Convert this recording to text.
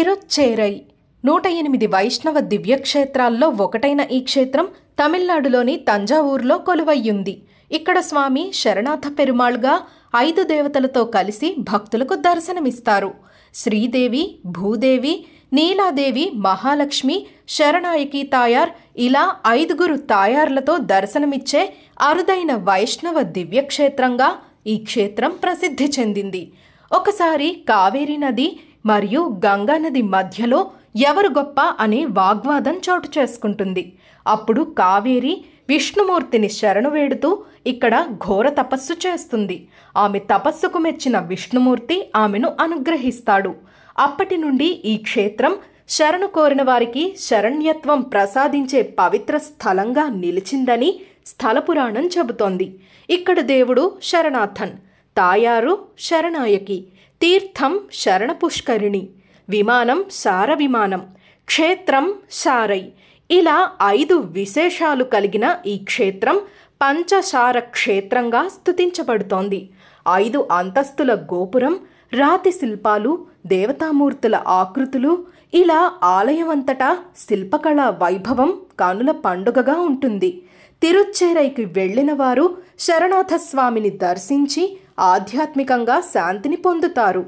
తిరుచ్చేరై 108 వైష్ణవ దివ్యక్షేత్రాల్లో ఒకటైన ఈ క్షేత్రం తమిళనాడులోని తంజావూరులో కొలువయ్యుంది. ఇక్కడ స్వామి శరణాథ పెరుమాళ్గా 5 దేవతలతో కలిసి భక్తులకు దర్శనమిస్తారు. శ్రీదేవి, భూదేవి, నీలాదేవి, మహాలక్ష్మి, శరణాయకి తాయార్ ఇలా 5గురు తాయార్లతో దర్శనమిచ్చే అరుదైన వైష్ణవ దివ్యక్షేత్రంగా ఈ క్షేత్రం ప్రసిద్ధి చెందింది. ఒకసారి కావేరీ నది మరియు గంగా నది మధ్యలో ఎవరు గొప్ప అనే వాగ్వాదం చోటు చేసుకుంటుంది. అప్పుడు కావేరి విష్ణుమూర్తిని శరణు వేడుతూ ఇక్కడ ఘోర తపస్సు చేస్తుంది. ఆమె తపస్సుకు మెచ్చిన విష్ణుమూర్తి ఆమెను అనుగ్రహిస్తాడు. అప్పటి నుండి ఈ క్షేత్రం శరణు కోరిన వారికి శరణ్యత్వం ప్రసాదించే పవిత్ర స్థలంగా నిలిచిందని స్థల పురాణం చెబుతోంది. ఇక్కడ దేవుడు శరణాథన్, తాయారు శరణాయకి, తీర్థం శరణ పుష్కరిణి, విమానం సార విమానం, క్షేత్రం సారై ఇలా 5 విశేషాలు కలిగిన ఈ క్షేత్రం పంచసార క్షేత్రంగా స్తుతించబడుతోంది. 5 అంతస్తుల గోపురం, రాతి శిల్పాలు, దేవతామూర్తుల ఆకృతులు ఇలా ఆలయమంతటా శిల్పకళా వైభవం కనుల పండుగగా ఉంటుంది. తిరుచ్చేరైకి వెళ్లిన వారు శరణాథ స్వామిని దర్శించి ఆధ్యాత్మికంగా శాంతిని పొందుతారు.